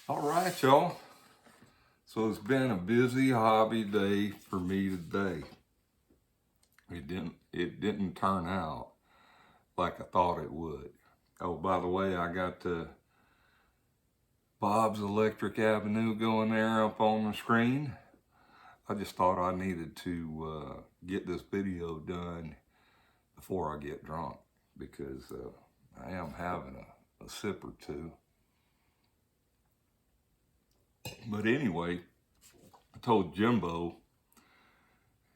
All right, y'all. So it's been a busy hobby day for me today. It didn't turn out like I thought it would. Oh, by the way, I got Bob's Electric Avenue going there up on the screen. I just thought I needed to get this video done before I get drunk because I am having a sip or two. But anyway, I told Jimbo,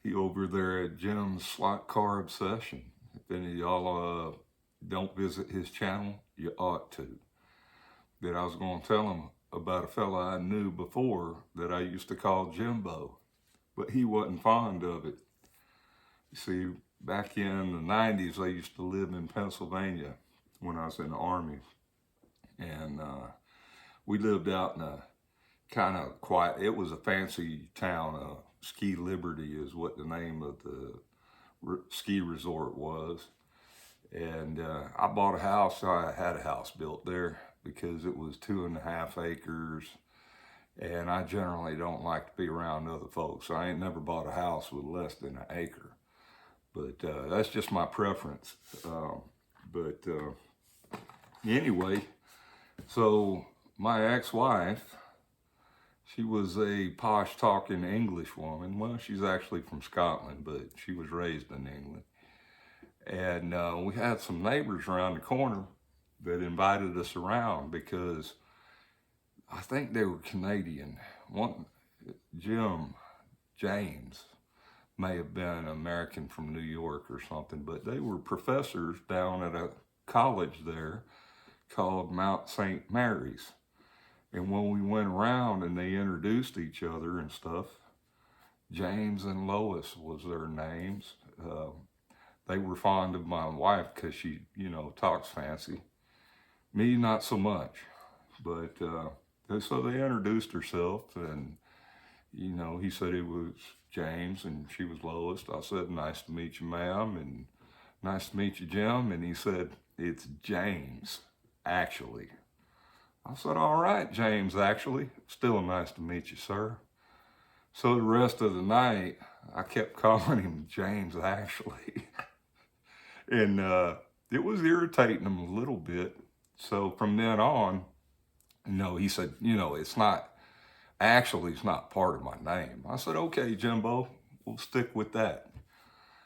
he over there at Jim's Slot Car Obsession. If any of y'all don't visit his channel, you ought to. That I was going to tell him about a fella I knew before that I used to call Jimbo, but he wasn't fond of it. You see, back in the 90s, I used to live in Pennsylvania when I was in the Army. And we lived out in a kind of quiet, it was a fancy town. Ski Liberty is what the name of the ski resort was. And I bought a house. I had a house built there because it was 2.5 acres. And I generally don't like to be around other folks. So I ain't never bought a house with less than an acre. But that's just my preference. Anyway, so my ex-wife, she was a posh talking English woman. Well, she's actually from Scotland, but she was raised in England. And we had some neighbors around the corner that invited us around because I think they were Canadian. One, James, may have been American from New York or something, but they were professors down at a college there called Mount St. Mary's. And when we went around and they introduced each other and stuff, James and Lois was their names. They were fond of my wife because she, talks fancy. Me, not so much. But so they introduced herself, and, he said it was James and she was Lois. I said, nice to meet you, ma'am, and nice to meet you, Jim. And he said, it's James, actually. I said, all right, James, actually. Still nice to meet you, sir. So the rest of the night, I kept calling him James, actually. And it was irritating him a little bit. So from then on, he said, it's not part of my name. I said, okay, Jimbo, we'll stick with that.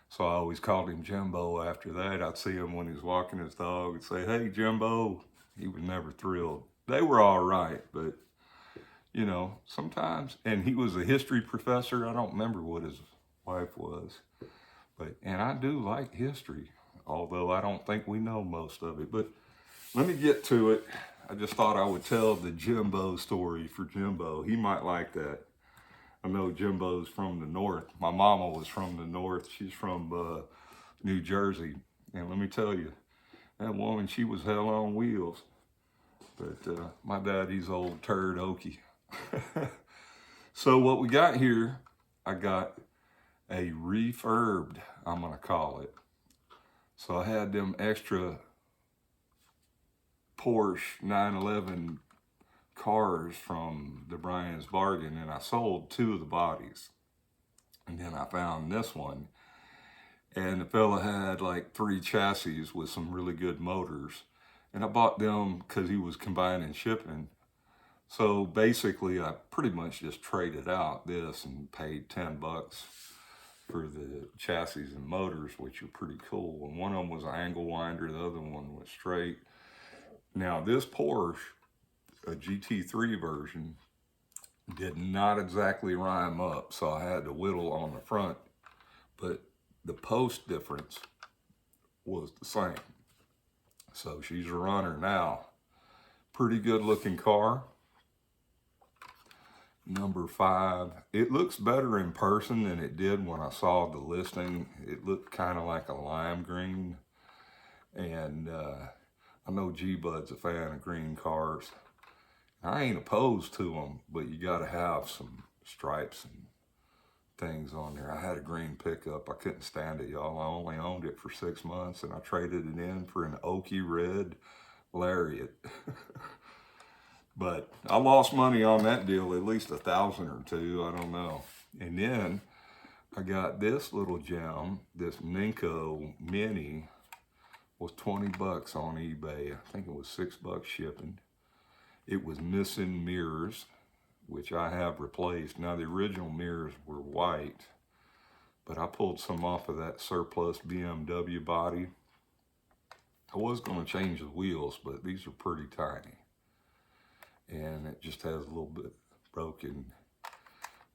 So I always called him Jimbo after that. I'd see him when he was walking his dog and say, hey, Jimbo. He was never thrilled. They were all right, but, sometimes, and he was a history professor. I don't remember what his wife was, and I do like history, although I don't think we know most of it. But let me get to it. I just thought I would tell the Jimbo story for Jimbo. He might like that. I know Jimbo's from the north. My mama was from the north. She's from New Jersey. And let me tell you, that woman, she was hell on wheels. But my dad, he's old turd okie. So what we got here, I got a refurbed, I'm going to call it. So I had them extra Porsche 911 cars from the Brian's Bargain, and I sold 2 of the bodies. And then I found this one. And the fella had like 3 chassis with some really good motors. And I bought them because he was combining shipping. So basically, I pretty much just traded out this and paid $10 for the chassis and motors, which are pretty cool. And one of them was an angle winder, the other one was straight. Now this Porsche, a GT3 version, did not exactly rhyme up, so I had to whittle on the front. But the post difference was the same. So she's a runner now. Pretty good looking car. Number 5. It looks better in person than it did when I saw the listing. It looked kind of like a lime green. And I know G-Bud's a fan of green cars. I ain't opposed to them, but you got to have some stripes and things on there. I had a green pickup. I couldn't stand it, y'all. I only owned it for 6 months, and I traded it in for an oaky red Lariat. But I lost money on that deal, at least 1,000 or two, I don't know. And then I got this little gem, this Ninko Mini, was 20 bucks on eBay. I think it was $6 shipping. It was missing mirrors, which I have replaced. Now the original mirrors were white, but I pulled some off of that surplus BMW body. I was going to change the wheels, but these are pretty tiny. And it just has a little bit broken,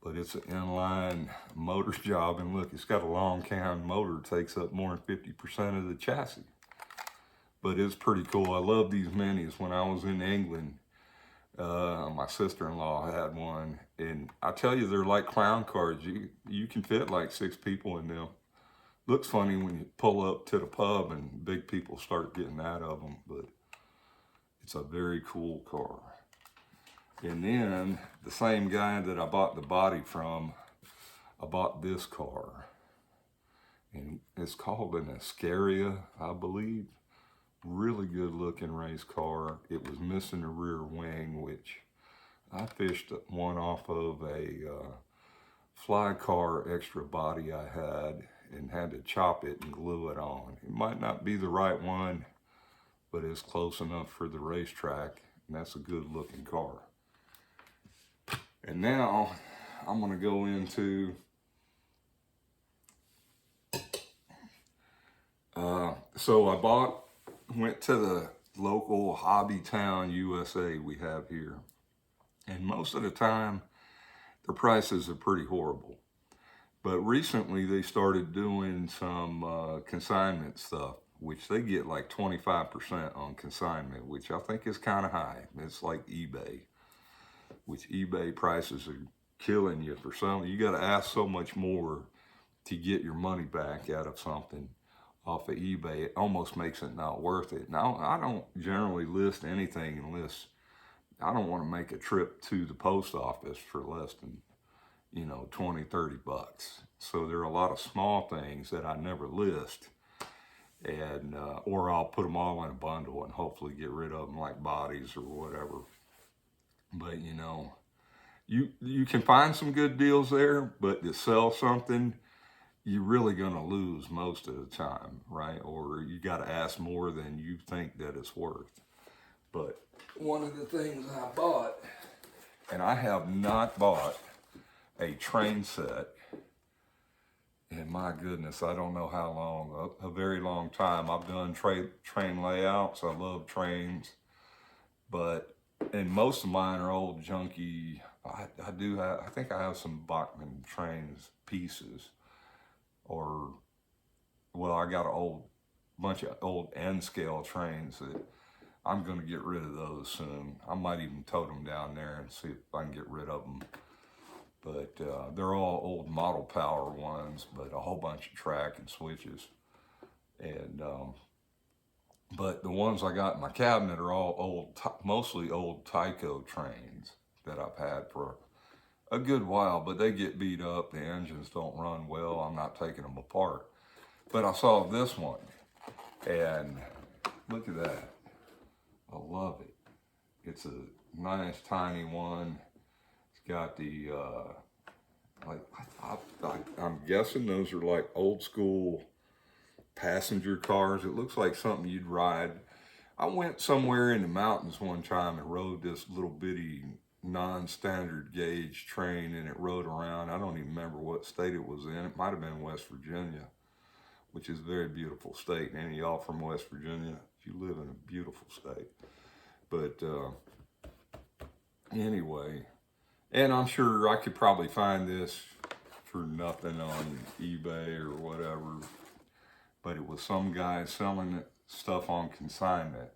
but it's an inline motor job. And look, it's got a long cam motor. It takes up more than 50% of the chassis. But it's pretty cool. I love these minis. When I was in England, my sister-in-law had one, and I tell you, they're like clown cars. You can fit like 6 people in them. Looks funny when you pull up to the pub and big people start getting out of them, but it's a very cool car. And then the same guy that I bought the body from, I bought this car, and it's called an Ascaria, I believe. Really good looking race car. It was missing a rear wing, which I fished one off of a fly car extra body I had to chop it and glue it on. It might not be the right one, but it's close enough for the racetrack, and that's a good looking car. And now I'm gonna go into so I went to the local Hobby Town USA we have here, and most of the time the prices are pretty horrible. But recently they started doing some consignment stuff, which they get like 25% on consignment, which I think is kind of high. It's like eBay, which eBay prices are killing you for some. You got to ask so much more to get your money back out of something off of eBay. It almost makes it not worth it. Now, I don't generally list anything unless I don't want to make a trip to the post office for less than, 20, 30 bucks. So there are a lot of small things that I never list, and or I'll put them all in a bundle and hopefully get rid of them, like bodies or whatever. But you can find some good deals there, but to sell something, you're really going to lose most of the time, right? Or you got to ask more than you think that it's worth. But one of the things I bought, and I have not bought a train set, and my goodness, I don't know how long, a very long time. I've done train layouts. I love trains, and most of mine are old junky. I think I have some Bachmann trains pieces, or, well, I got bunch of old N-scale trains that I'm going to get rid of those soon. I might even tote them down there and see if I can get rid of them. But they're all old model power ones, but a whole bunch of track and switches. And but the ones I got in my cabinet are all mostly old Tyco trains that I've had for a good while, but they get beat up. The engines don't run well. I'm not taking them apart. But I saw this one, and look at that. I love it. It's a nice tiny one. It's got the, I'm guessing those are like old school passenger cars. It looks like something you'd ride. I went somewhere in the mountains one time and rode this little bitty non-standard gauge train, and it rode around. I don't even remember what state it was in. It might have been West Virginia, which is a very beautiful state. Any of y'all from West Virginia, you live in a beautiful state. But anyway, and I'm sure I could probably find this for nothing on eBay or whatever, but it was some guy selling stuff on consignment,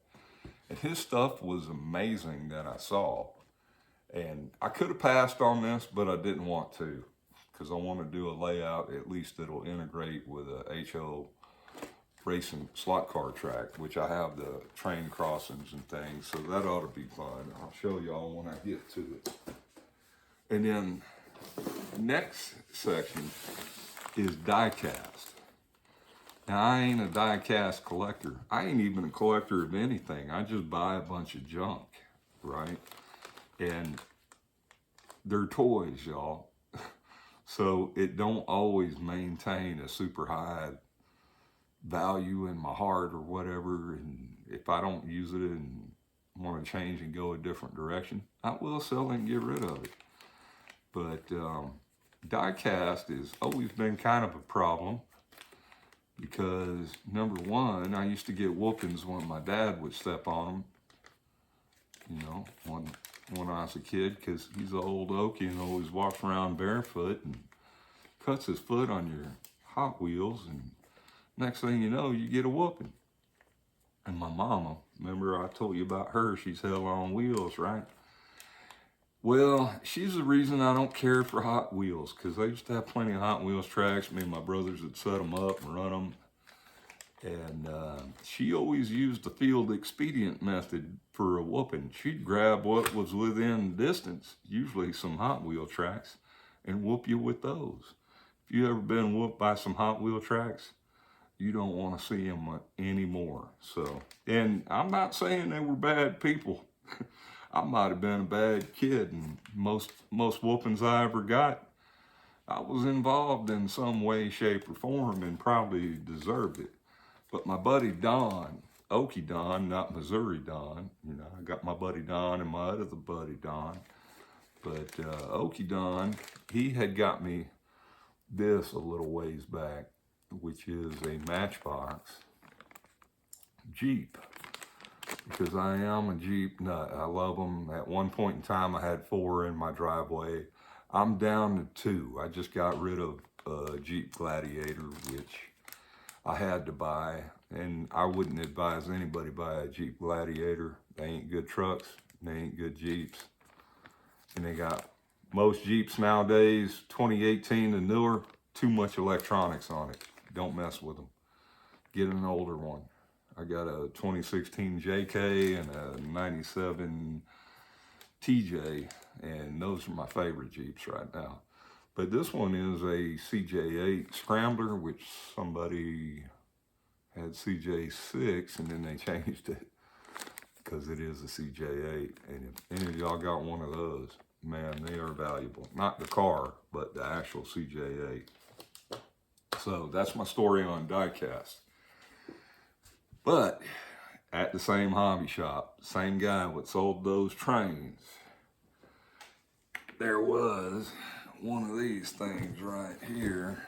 and his stuff was amazing that I saw. And I could have passed on this, but I didn't want to, because I want to do a layout at least that'll integrate with a HO racing slot car track, which I have the train crossings and things, so that ought to be fun. I'll show y'all when I get to it. And then next section is diecast. Now, I ain't a diecast collector. I ain't even a collector of anything. I just buy a bunch of junk, right? And they're toys, y'all. So it don't always maintain a super high value in my heart or whatever. And if I don't use it and want to change and go a different direction, I will sell it and get rid of it. But diecast has always been kind of a problem because, number one, I used to get whoopings when my dad would step on them, you know, when I was a kid, because he's an old Okie and always walks around barefoot and cuts his foot on your Hot Wheels, and next thing you know, you get a whooping. And my mama, remember I told you about her, she's hell on wheels, right? Well, she's the reason I don't care for Hot Wheels, because I used to have plenty of Hot Wheels tracks. Me and my brothers would set them up and run them. And she always used the field expedient method for a whooping. She'd grab what was within distance, usually some Hot Wheel tracks, and whoop you with those. If you ever been whooped by some Hot Wheel tracks, you don't want to see them anymore. So, and I'm not saying they were bad people. I might have been a bad kid, and most whoopings I ever got, I was involved in some way, shape, or form, and probably deserved it. But my buddy Don, Okie Don, not Missouri Don, you know, I got my buddy Don and my other buddy Don, but Okie Don, he had got me this a little ways back, which is a Matchbox Jeep, because I am a Jeep nut. I love them. At one point in time, I had 4 in my driveway. I'm down to 2. I just got rid of a Jeep Gladiator, which I had to buy, and I wouldn't advise anybody buy a Jeep Gladiator. They ain't good trucks, they ain't good Jeeps. And they got, most Jeeps nowadays, 2018 and newer, too much electronics on it. Don't mess with them. Get an older one. I got a 2016 JK and a 97 TJ, and those are my favorite Jeeps right now. But this one is a CJ8 Scrambler, which somebody had CJ6 and then they changed it because it is a CJ8. And if any of y'all got one of those, man, they are valuable. Not the car, but the actual CJ8. So that's my story on diecast. But at the same hobby shop, same guy that sold those trains, there was one of these things right here.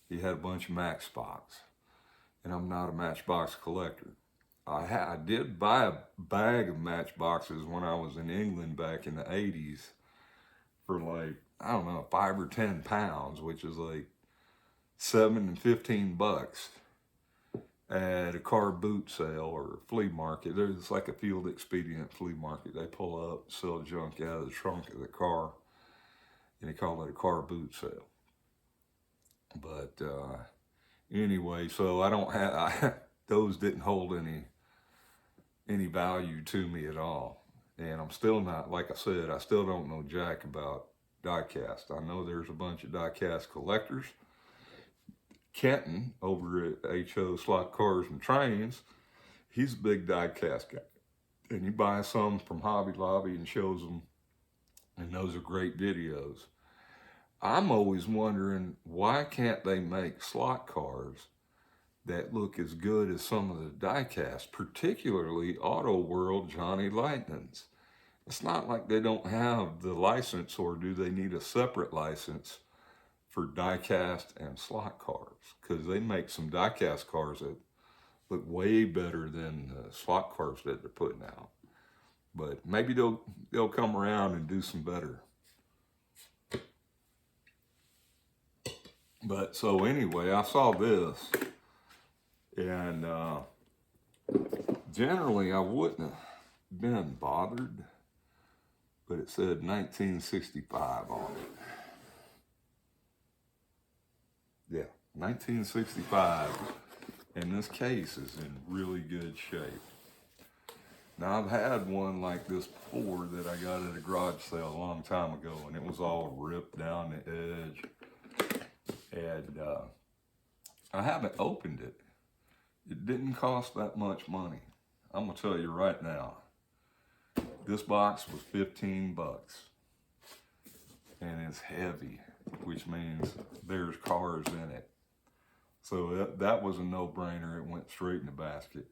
He had a bunch of Matchbox, and I'm not a Matchbox collector. I did buy a bag of Matchboxes when I was in England back in the 80s for like, I don't know, 5 or 10 pounds, which is like $7 and $15 at a car boot sale or flea market. There's like a field expedient flea market. They pull up, sell junk out of the trunk of the car, and they call it a car boot sale. But anyway, so I don't have, those didn't hold any value to me at all. And I'm still not, like I said, I still don't know jack about diecast. I know there's a bunch of diecast collectors. Kenton over at HO Slot Cars and Trains, he's a big diecast guy. And he buys some from Hobby Lobby and shows them, and those are great videos. I'm always wondering, why can't they make slot cars that look as good as some of the diecast, particularly Auto World Johnny Lightnings? It's not like they don't have the license, or do they need a separate license for diecast and slot cars? Because they make some diecast cars that look way better than the slot cars that they're putting out. But maybe they'll come around and do some better. But so anyway, I saw this, and generally I wouldn't have been bothered, but it said 1965 on it. Yeah, 1965, and this case is in really good shape. Now, I've had one like this before that I got at a garage sale a long time ago, and it was all ripped down the edge. And I haven't opened it. It didn't cost that much money. I'm gonna tell you right now. This box was 15 bucks. And it's heavy, which means there's cars in it. So that was a no-brainer. It went straight in the basket.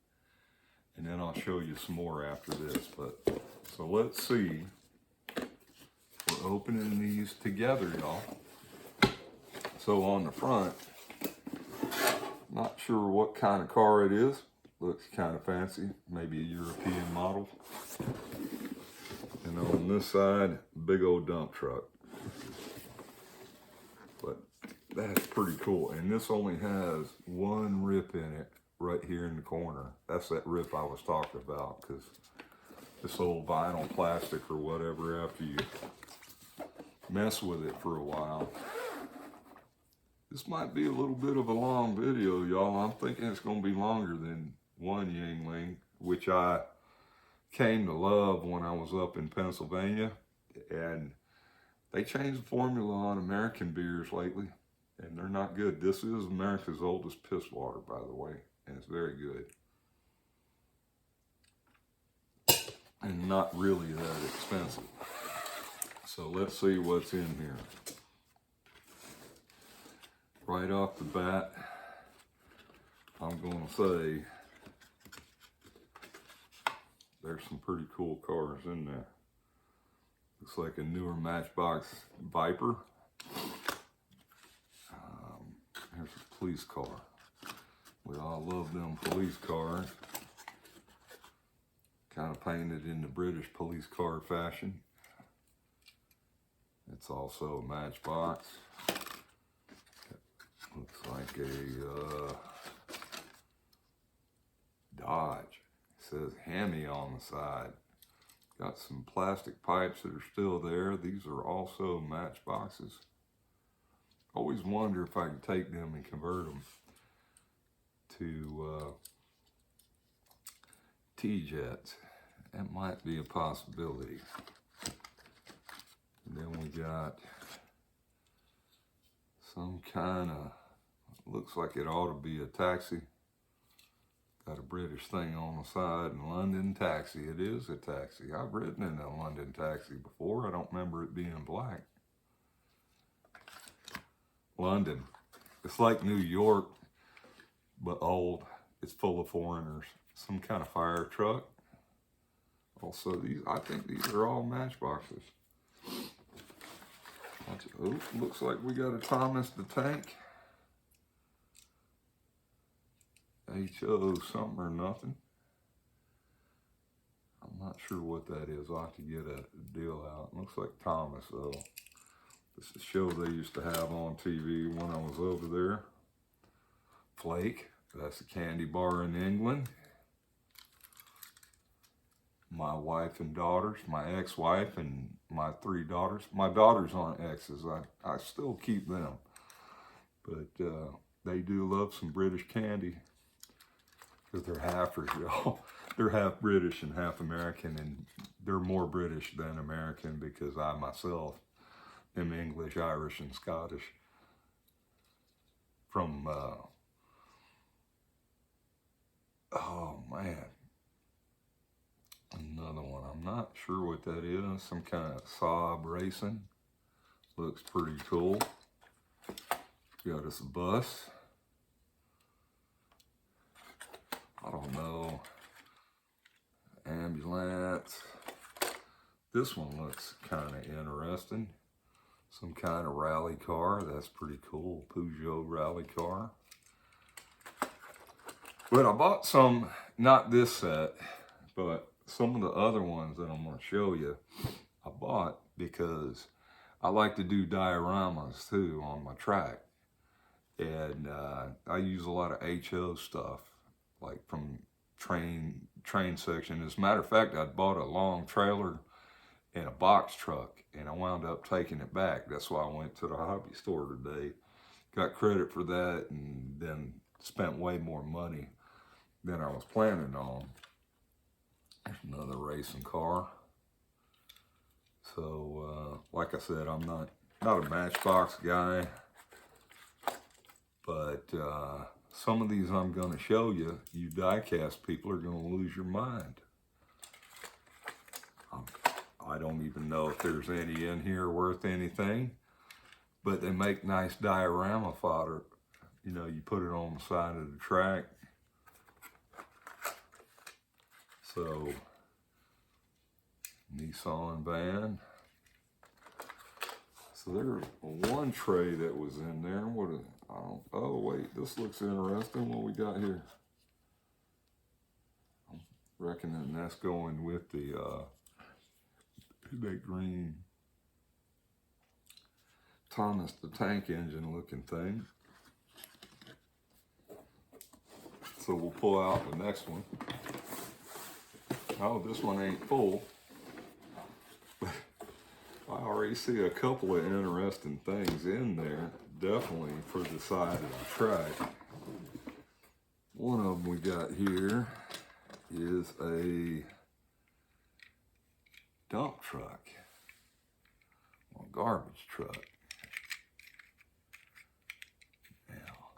And then I'll show you some more after this. But so let's see. We're opening these together, y'all. So on the front, not sure what kind of car it is. Looks kind of fancy, maybe a European model. And on this side, big old dump truck. But that's pretty cool. And this only has one rip in it right here in the corner. That's that rip I was talking about, because this old vinyl plastic or whatever, after you mess with it for a while. This might be a little bit of a long video, y'all. I'm thinking it's going to be longer than one Yuengling, which I came to love when I was up in Pennsylvania. And they changed the formula on American beers lately, and they're not good. This is America's oldest piss water, by the way, and it's very good. And not really that expensive. So let's see what's in here. Right off the bat, I'm going to say there's some pretty cool cars in there. Looks like a newer Matchbox Viper. There's a police car. We all love them police cars. Kind of painted in the British police car fashion. It's also a Matchbox. Looks like a Dodge. It says Hemi on the side. Got some plastic pipes that are still there. These are also Matchboxes. Always wonder if I can take them and convert them to T-Jets. That might be a possibility. And then we got some kind of, looks like it ought to be a taxi. Got a British thing on the side, and London Taxi. It is a taxi. I've ridden in a London Taxi before. I don't remember it being black. London. It's like New York, but old. It's full of foreigners. Some kind of fire truck. Also, I think these are all Matchboxes. Oh, looks like we got a Thomas the Tank. HO something or nothing. I'm not sure what that is. I'll have to get a deal out. It looks like Thomas though. This is a show they used to have on TV when I was over there. Flake, that's a candy bar in England. My wife and daughters, my ex-wife and my 3 daughters. My daughters aren't exes. I still keep them. But they do love some British candy. Because they're halfers, y'all. They're half British and half American, and they're more British than American because I myself am English, Irish, and Scottish. From, oh man, another one. I'm not sure what that is. Some kind of Saab racing. Looks pretty cool. Got us a bus. I don't know. Ambulance. This one looks kind of interesting. Some kind of rally car. That's pretty cool. Peugeot rally car. But I bought some, not this set, but some of the other ones that I'm going to show you, I bought because I like to do dioramas too on my track. And I use a lot of HO stuff. Like from train section. As a matter of fact, I bought a long trailer and a box truck, and I wound up taking it back. That's why I went to the hobby store today. Got credit for that, and then spent way more money than I was planning on. There's another racing car. So, like I said, I'm not a Matchbox guy, but some of these I'm going to show you, you diecast people are going to lose your mind. I'm I don't even know if there's any in here worth anything, but they make nice diorama fodder. You know, you put it on the side of the track. So, Nissan van. So there's one tray that was in there. What is, oh wait, this looks interesting. What we got here? I'm reckoning that's going with the that green Thomas the Tank Engine looking thing. So we'll pull out the next one. Oh, this one ain't full. I already see a couple of interesting things in there, definitely for the side of the track. One of them we got here is a dump truck, a garbage truck. Now,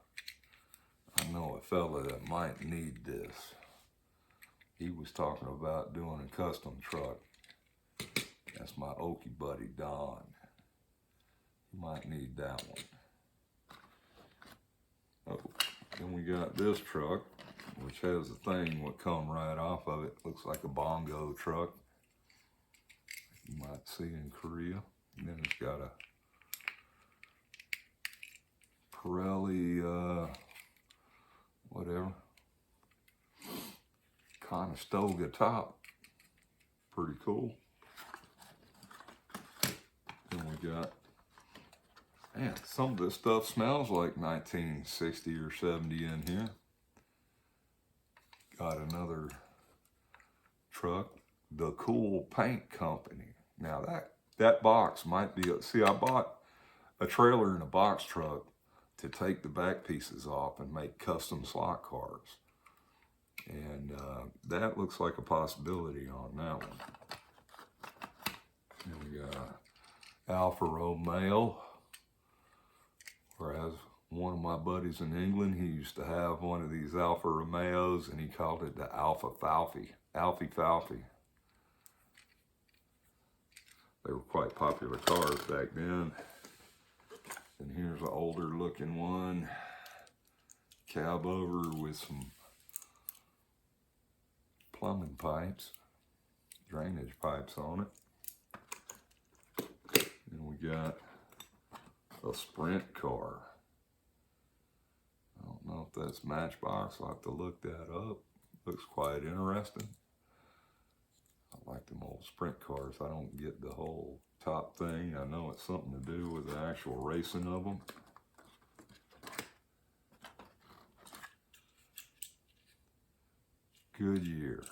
I know a fella that might need this. He was talking about doing a custom truck. That's my Okie buddy, Don. You might need that one. Oh, then we got this truck, which has a thing that come right off of it. Looks like a bongo truck. You might see in Korea. And then it's got a Pirelli, whatever, Conestoga top. Pretty cool. Then we got, man, some of this stuff smells like 1960 or 70 in here. Got another truck, the Cool Paint Company. Now that box might be, see, I bought a trailer and a box truck to take the back pieces off and make custom slot cars. And that looks like a possibility on that one. And we got Alfa Romeo, whereas one of my buddies in England, he used to have one of these Alfa Romeos and he called it the Alfa Falfi. Alfie Falfi. They were quite popular cars back then. And here's an older looking one. Cab over with some plumbing pipes, drainage pipes on it. And we got a Sprint car. I don't know if that's Matchbox. I'll have to look that up. Looks quite interesting. I like them old Sprint cars. I don't get the whole top thing. I know it's something to do with the actual racing of them. Goodyear.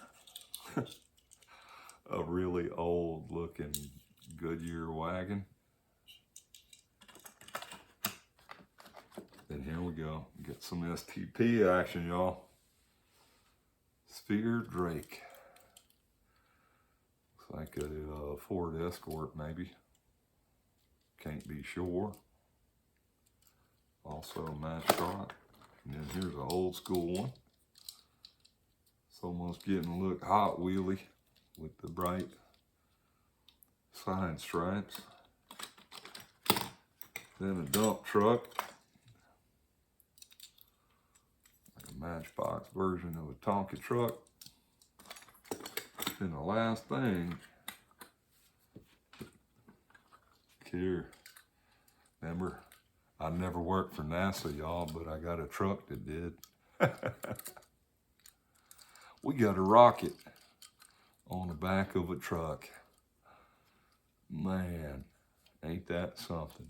A really old looking Goodyear wagon. And here we go. Get some STP action, y'all. Sphere Drake. Looks like a Ford Escort, maybe. Can't be sure. Also a match shot. And then here's an old school one. It's almost getting to look Hot Wheelie with the bright side stripes. Then a dump truck. Like a Matchbox version of a Tonka truck. And the last thing, here, remember, I never worked for NASA, y'all, but I got a truck that did. We got a rocket on the back of a truck. Man, ain't that something?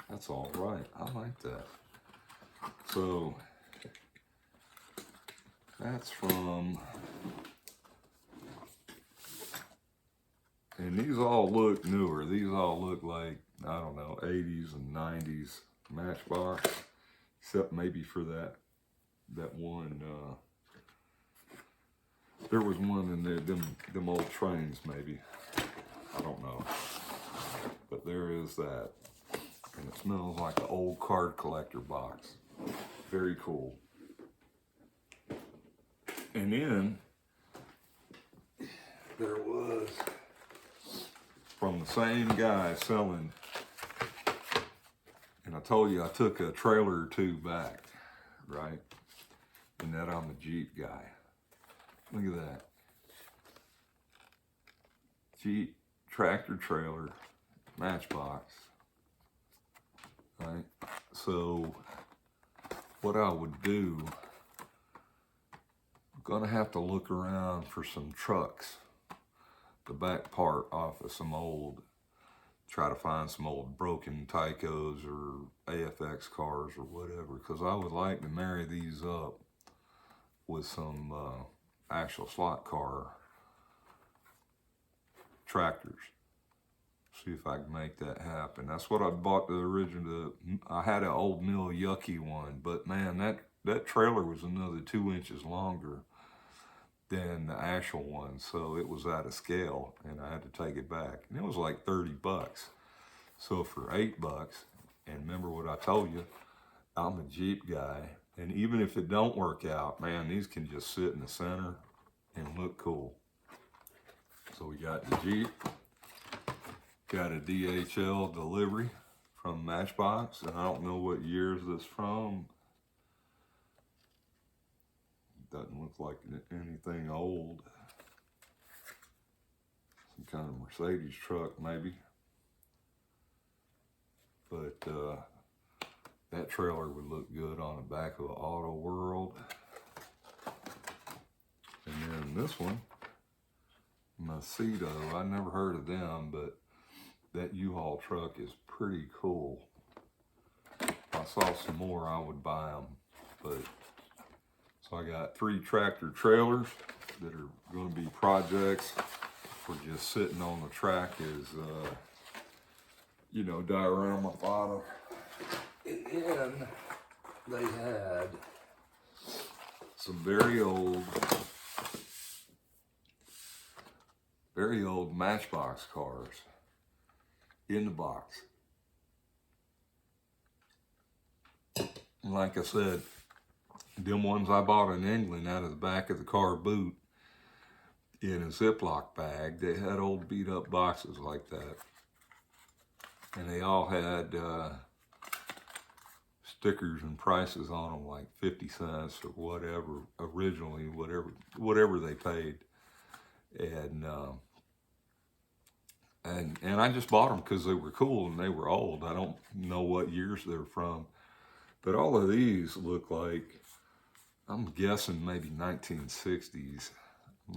That's all right. I like that. So, that's from, and these all look newer. These all look like, I don't know, 80s and 90s Matchbox, except maybe for that one, there was one in there, them old trains maybe. I don't know. But there is that. And it smells like an old card collector box. Very cool. And then, there was from the same guy selling, and I told you I took a trailer or two back, right? And that I'm a Jeep guy. Look at that. Jeep tractor trailer, Matchbox, right? So what I would do, I'm gonna have to look around for some trucks, the back part off of some old, try to find some old broken Tycos or AFX cars or whatever, because I would like to marry these up with some actual slot car tractors. See if I can make that happen. That's what I bought the original. I had an old mill yucky one, but man, that trailer was another 2 inches longer than the actual one, so it was out of scale, and I had to take it back. And it was like 30 bucks. So for $8, and remember what I told you, I'm a Jeep guy, and even if it don't work out, man, these can just sit in the center and look cool. So we got the Jeep, got a DHL delivery from Matchbox, and I don't know what years this from. Doesn't look like anything old. Some kind of Mercedes truck maybe. But that trailer would look good on the back of an Auto World. And then this one, Macedo, I never heard of them, but that U-Haul truck is pretty cool. If I saw some more, I would buy them. But so I got 3 tractor trailers that are going to be projects for just sitting on the track as, you know, diorama bottom. And then they had some very old Matchbox cars in the box. And like I said, them ones I bought in England out of the back of the car boot in a Ziploc bag, they had old beat up boxes like that. And they all had stickers and prices on them, like 50 cents or whatever, originally, whatever they paid. And I just bought them because they were cool and they were old. I don't know what years they're from, but all of these look like, I'm guessing maybe 1960s. I'm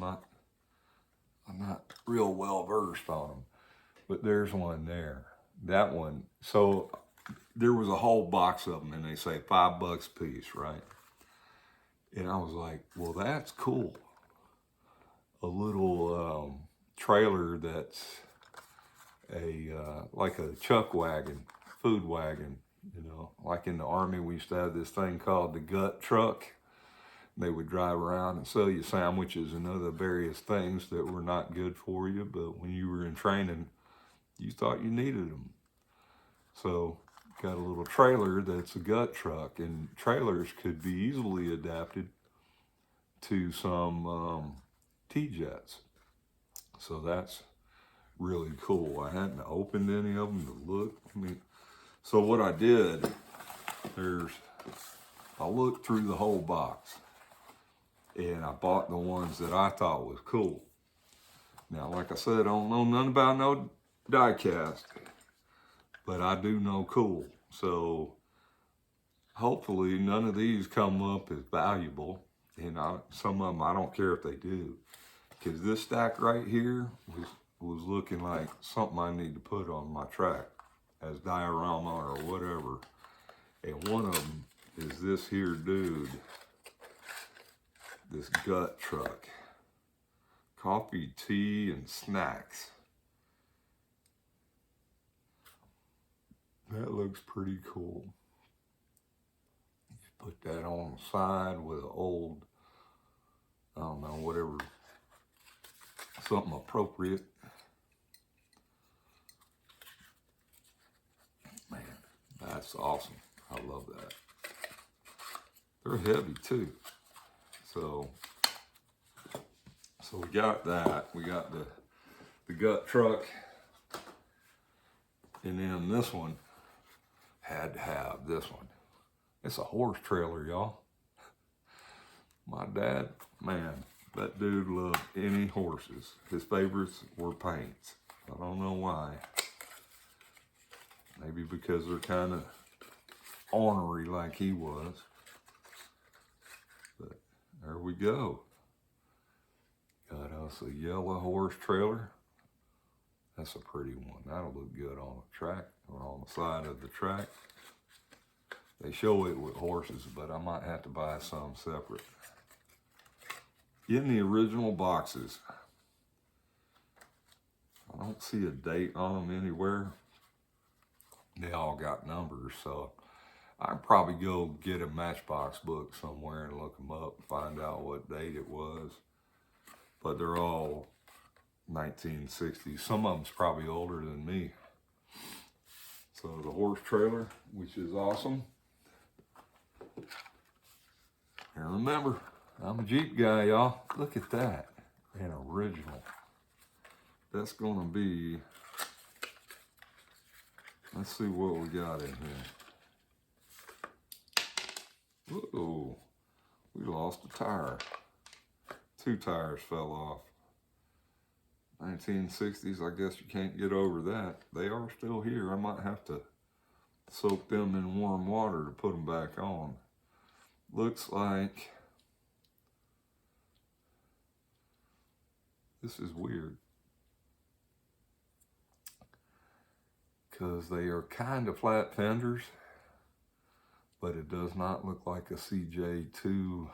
not real well versed on them, but there's one there. That one. So there was a whole box of them, and they say $5 a piece, right? And I was like, well, that's cool. A little trailer that's like a chuck wagon, food wagon, you know. Like in the Army, we used to have this thing called the gut truck. They would drive around and sell you sandwiches and other various things that were not good for you, but when you were in training, you thought you needed them. So got a little trailer that's a gut truck, and trailers could be easily adapted to some T-jets. So that's really cool. I hadn't opened any of them to look. So what I did, I looked through the whole box, and I bought the ones that I thought was cool. Now, like I said, I don't know nothing about no diecast, but I do know cool. So hopefully none of these come up as valuable, and some of them I don't care if they do, because this stack right here was looking like something I need to put on my track as diorama or whatever. And one of them is this here dude, this gut truck. Coffee, tea, and snacks. That looks pretty cool. Put that on the side with an old, I don't know, whatever, something appropriate. Man, that's awesome. I love that. They're heavy too. So So we got that. We got the gut truck. And then this one had to have this one. It's a horse trailer, y'all. My dad, man, that dude loved any horses. His favorites were paints. I don't know why. Maybe because they're kind of ornery like he was. But there we go. Got us a yellow horse trailer. That's a pretty one. That'll look good on the track or on the side of the track. They show it with horses, but I might have to buy some separate. In the original boxes, I don't see a date on them anywhere. They all got numbers, so I'd probably go get a Matchbox book somewhere and look them up and find out what date it was. But they're all 1960s. Some of them's probably older than me. So the horse trailer, which is awesome. And remember, I'm a Jeep guy, y'all. Look at that. An original. That's gonna be, let's see what we got in here. Uh-oh, we lost a tire. 2 tires fell off. 1960s, I guess you can't get over that. They are still here. I might have to soak them in warm water to put them back on. Looks like, this is weird, because they are kind of flat fenders, but it does not look like a CJ2,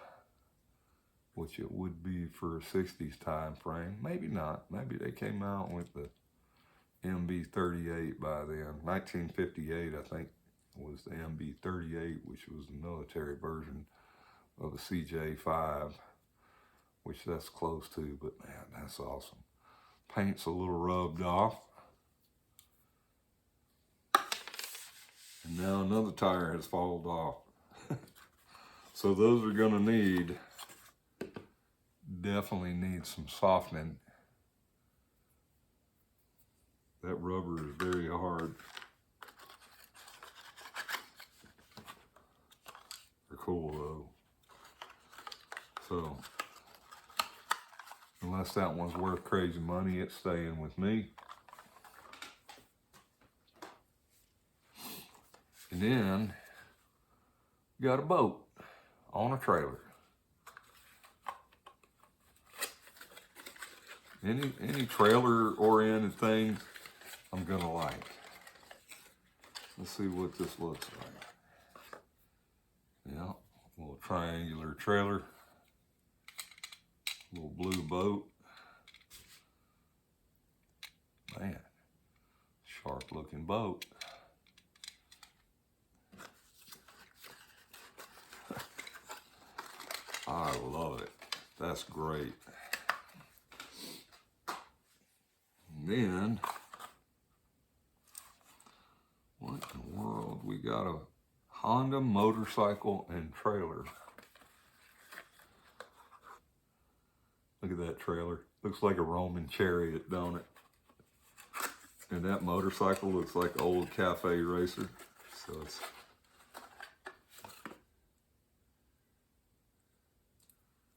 which it would be for a 60s time frame. Maybe not. Maybe they came out with the MB38 by then. 1958, I think, was the MB38, which was the military version of a CJ5, which that's close to, but man, that's awesome. Paint's a little rubbed off. And now another tire has fallen off. So those are gonna definitely need some softening. That rubber is very hard. They're cool though. So, unless that one's worth crazy money, it's staying with me. And then, got a boat on a trailer. Any trailer-oriented thing I'm gonna like. Let's see what this looks like. Yeah, a little triangular trailer. Little blue boat. Man, sharp looking boat. I love it. That's great. And then, what in the world? We got a Honda motorcycle and trailer. Look at that trailer. Looks like a Roman chariot, don't it? And that motorcycle looks like an old cafe racer. So it's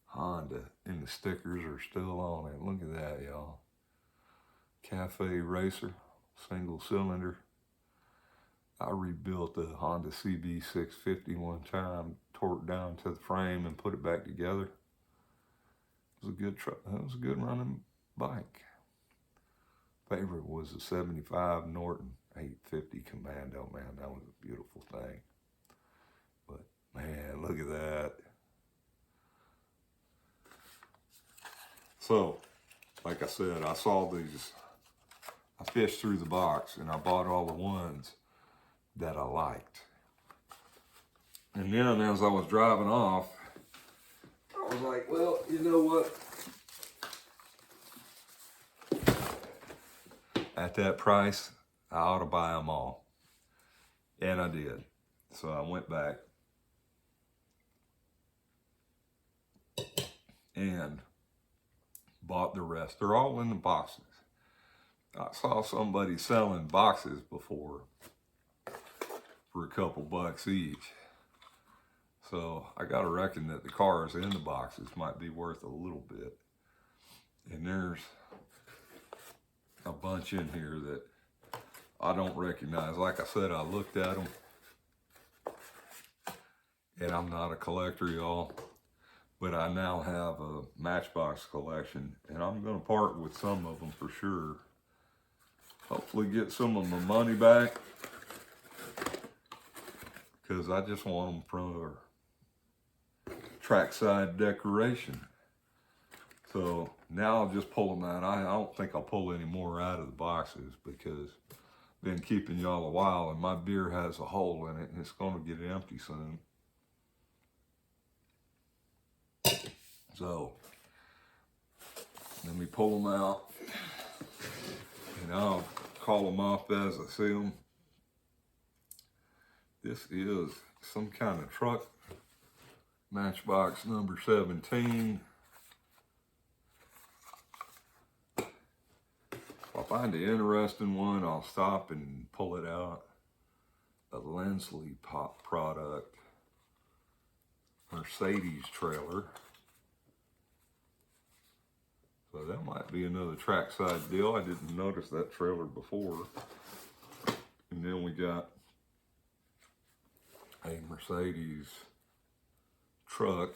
Honda, and the stickers are still on it. Look at that, y'all. Cafe racer, single cylinder. I rebuilt the Honda CB650 one time, tore it down to the frame and put it back together. It was a good truck. That was a good running bike. Favorite was the 75 Norton 850 Commando, man. That was a beautiful thing. But man, look at that. So, like I said, I saw these, I fished through the box and I bought all the ones that I liked. And then as I was driving off, I was like, well, you know what? At that price, I ought to buy them all. And I did. So I went back and bought the rest. They're all in the boxes. I saw somebody selling boxes before for a couple bucks each. So I gotta reckon that the cars in the boxes might be worth a little bit. And there's a bunch in here that I don't recognize. Like I said, I looked at them, and I'm not a collector, y'all, but I now have a Matchbox collection, and I'm gonna part with some of them for sure. Hopefully get some of my money back, because I just want them for trackside decoration. So now I'll just pull them out. I don't think I'll pull any more out of the boxes, because I've been keeping y'all a while, and my beer has a hole in it, and it's gonna get empty soon. So let me pull them out, and I'll call them up as I see them. This is some kind of truck, Matchbox number 17. If I find an interesting one, I'll stop and pull it out. A Lindsley Pop product, Mercedes trailer. So that might be another trackside deal. I didn't notice that trailer before. And then we got a Mercedes truck.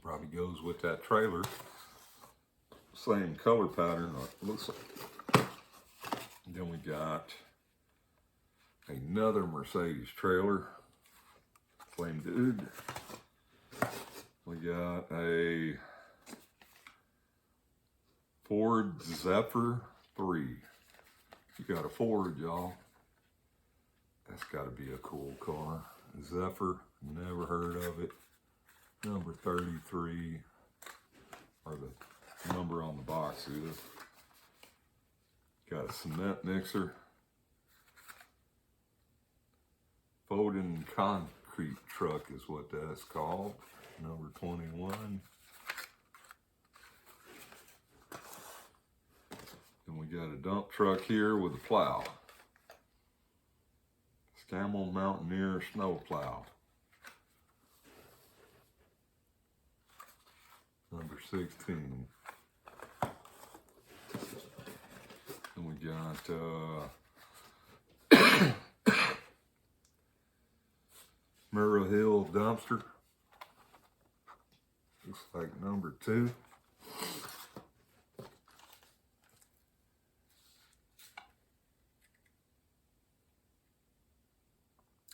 Probably goes with that trailer. Same color pattern, it looks like. And then we got another Mercedes trailer. Flame dude. We got a Ford Zephyr 3. You got a Ford, y'all. That's got to be a cool car. Zephyr, never heard of it. Number 33, or the number on the box is. Got a cement mixer. Folding concrete truck is what that's called. Number 21. And we got a dump truck here with a plow. Camel Mountaineer snow plow. Number 16. And we got Murrah Hill dumpster. Looks like number 2.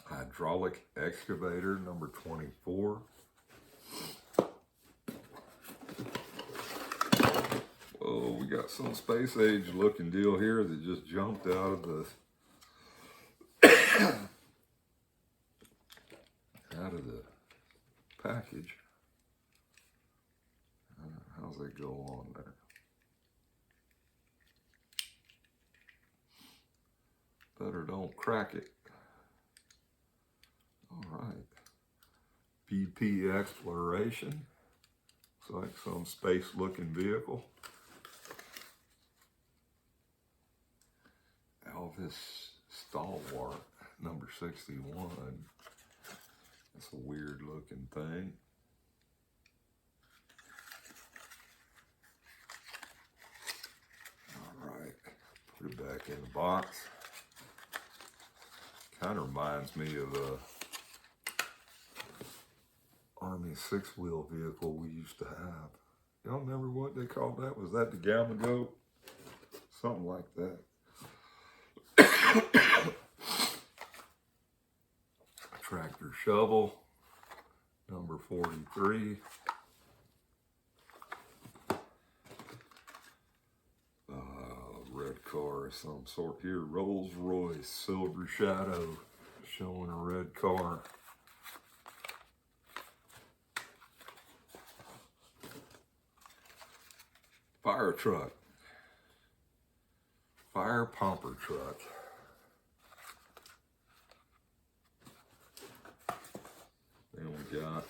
Hydraulic excavator, number 24. Whoa, we got some space age looking deal here that just jumped out of the package. How's that go on there? Better don't crack it. All right. BP Exploration. Looks like some space-looking vehicle. Elvis Stalwart, number 61. That's a weird-looking thing. All right. Put it back in the box. Kind of reminds me of a Army 6-wheel vehicle we used to have. Y'all remember what they called that? Was that the Gamma Goat? Something like that. Tractor shovel, number 43. Red car of some sort here. Rolls Royce Silver Shadow, showing a red car. Fire truck. Fire pumper truck. Then we got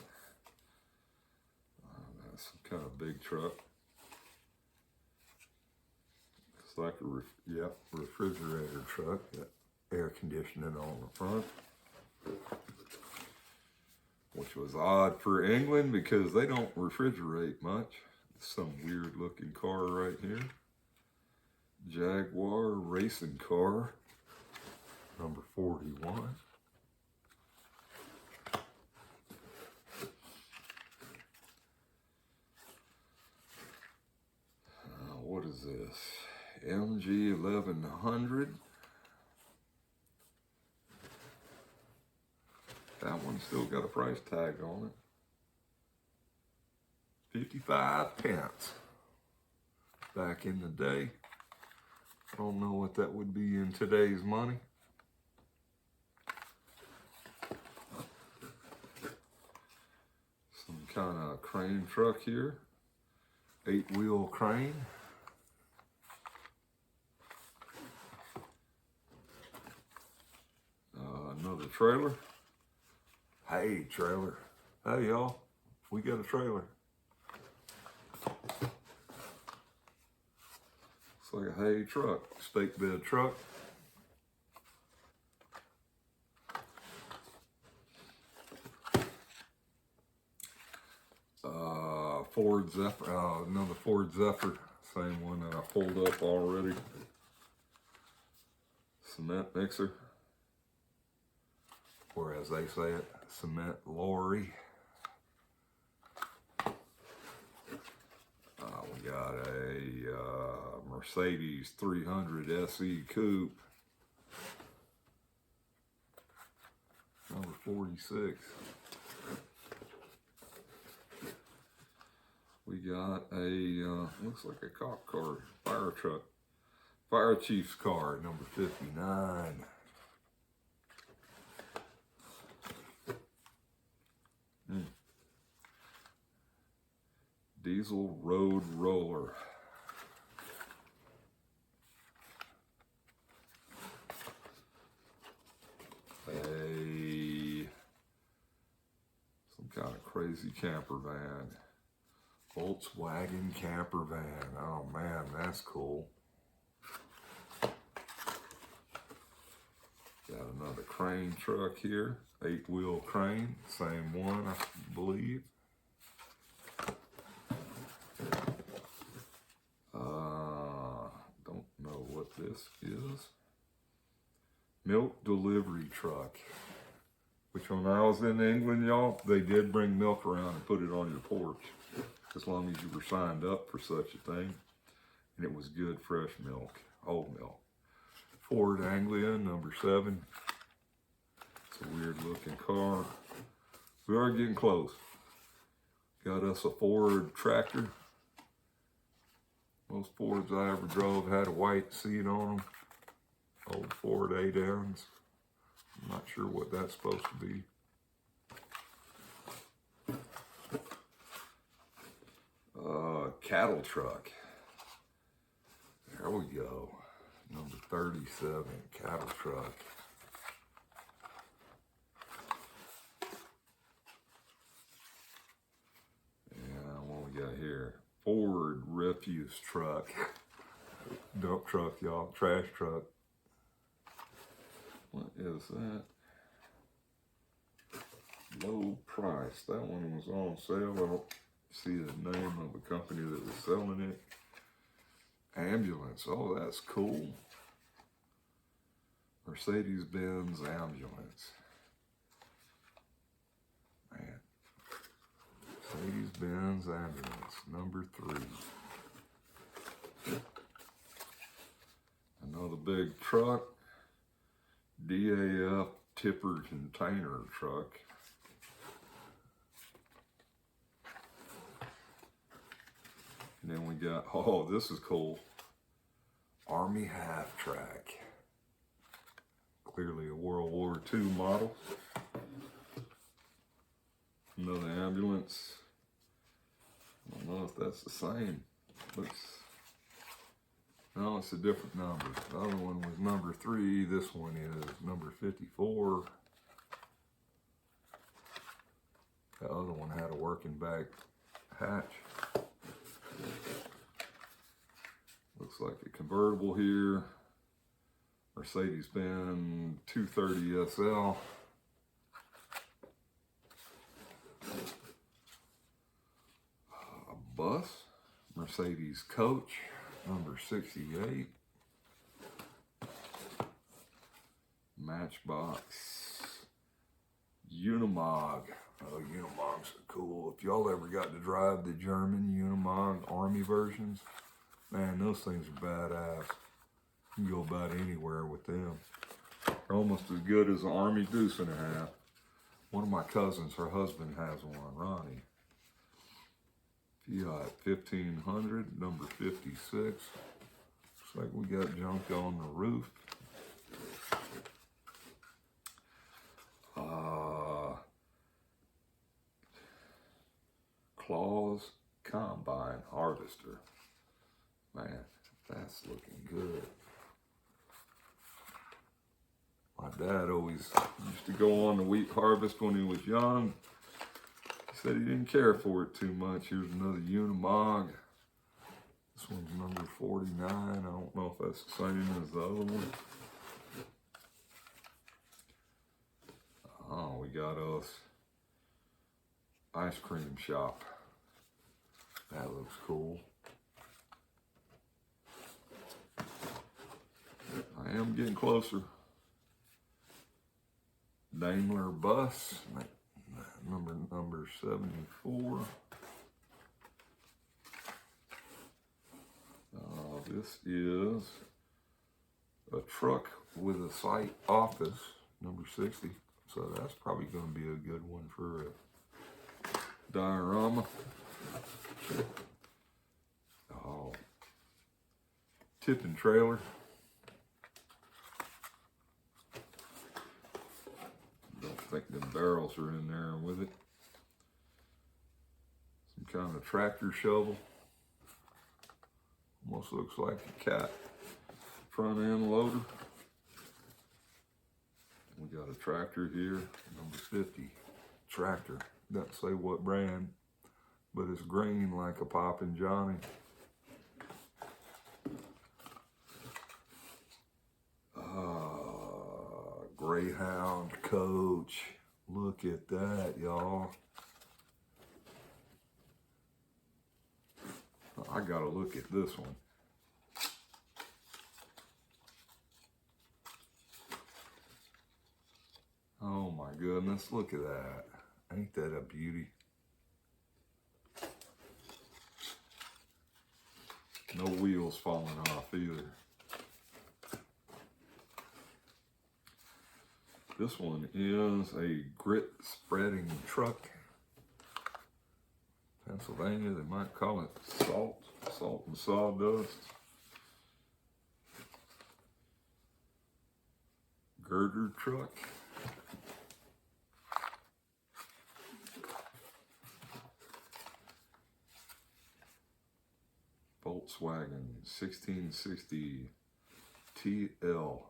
that's some kind of big truck. like a refrigerator truck. Got air conditioning on the front, which was odd for England because they don't refrigerate much. Some weird looking car right here. Jaguar racing car, number 41. What is this? MG 1100. That one's still got a price tag on it. 55 pence. Back in the day. I don't know what that would be in today's money. Some kind of crane truck here. 8-wheel crane. Another trailer. Hey, trailer. Hey, y'all. We got a trailer. It's like a hay truck, stake bed truck. Ford Zephyr, another Ford Zephyr, same one that I pulled up already. Cement mixer, or as they say it, cement lorry. We got a Mercedes 300 SE Coupe, number 46. We got a, looks like a cop car, fire truck, fire chief's car, number 59. Diesel road roller. Some kind of crazy camper van. Volkswagen camper van. Oh man, that's cool. Got another crane truck here. 8-wheel crane. Same one, I believe. Don't know what this is. Milk delivery truck. Which when I was in England, y'all, they did bring milk around and put it on your porch. As long as you were signed up for such a thing. And it was good fresh milk, whole milk. Ford Anglia, number 7. It's a weird looking car. We are getting close. Got us a Ford tractor. Most Fords I ever drove had a white seat on them. Old Ford A-downs. I'm not sure what that's supposed to be. Cattle truck. There we go. Number 37, cattle truck. And what we got here? Ford refuse truck. Dump truck, y'all. Trash truck. What is that? Low price. That one was on sale. I don't see the name of the company that was selling it. Ambulance. Oh, that's cool. Mercedes-Benz ambulance. Man. Mercedes-Benz ambulance. Number 3. Another big truck. DAF tipper container truck. And then we got, oh, this is cool. Army half-track. Clearly a World War II model. Another ambulance. I don't know if that's the same. Looks, no, it's a different number. The other one was number 3. This one is number 54. The other one had a working back hatch. Looks like a convertible here. Mercedes-Benz 230 SL. A bus. Mercedes coach, number 68. Matchbox. Unimog. Oh, Unimogs are cool. If y'all ever got to drive the German Unimog Army versions, man, those things are badass. You can go about anywhere with them. They're almost as good as an Army Deuce and a half. One of my cousins, her husband has one, Ronnie. Fiat 1500, number 56. Looks like we got junk on the roof. Claus Combine Harvester. Man, that's looking good. My dad always used to go on the wheat harvest when he was young. He said he didn't care for it too much. Here's another Unimog. This one's number 49. I don't know if that's the same as the other one. Oh, we got us ice cream shop. That looks cool. I am getting closer. Daimler bus, number 74. This is a truck with a site office, number 60. So that's probably going to be a good one for a diorama. Oh, tipping trailer. Don't think the barrels are in there with it. Some kind of tractor shovel. Almost looks like a cat front end loader. We got a tractor here, number 50 tractor. Doesn't say what brand, but it's green like a Poppin' Johnny. Greyhound coach. Look at that, y'all. I gotta look at this one. Oh my goodness, look at that. Ain't that a beauty? No wheels falling off either. This one is a grit spreading truck. Pennsylvania, they might call it salt and sawdust. Girder truck. Volkswagen 1660 TL.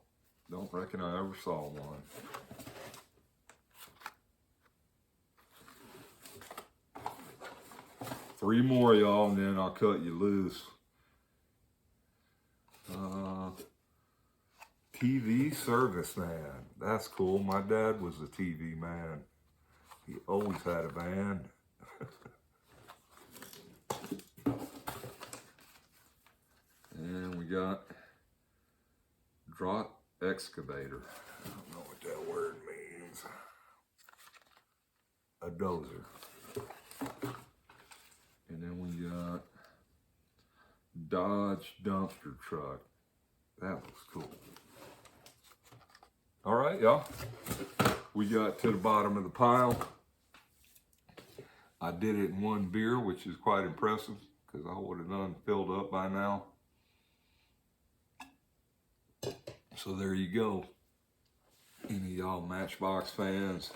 Don't reckon I ever saw one. Three more, y'all, and then I'll cut you loose. TV serviceman. That's cool. My dad was a TV man. He always had a van. And we got draught excavator. I don't know what that word means. A dozer. And then we got Dodge dumpster truck. That looks cool. All right, y'all. We got to the bottom of the pile. I did it in one beer, which is quite impressive because I would have done filled up by now. So there you go. Any of y'all Matchbox fans?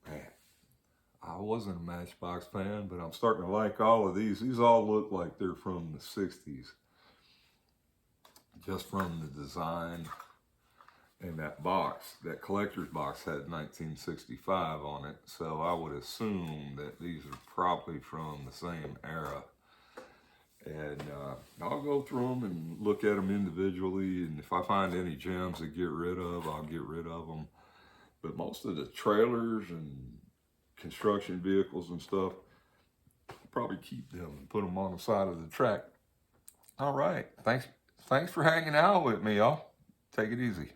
Man, I wasn't a Matchbox fan, but I'm starting to like all of these. These all look like they're from the 60s. Just from the design. And that box, that collector's box had 1965 on it. So I would assume that these are probably from the same era. And I'll go through them and look at them individually. And if I find any gems to get rid of, I'll get rid of them. But most of the trailers and construction vehicles and stuff, I'll probably keep them and put them on the side of the track. All right. Thanks for hanging out with me, y'all. Take it easy.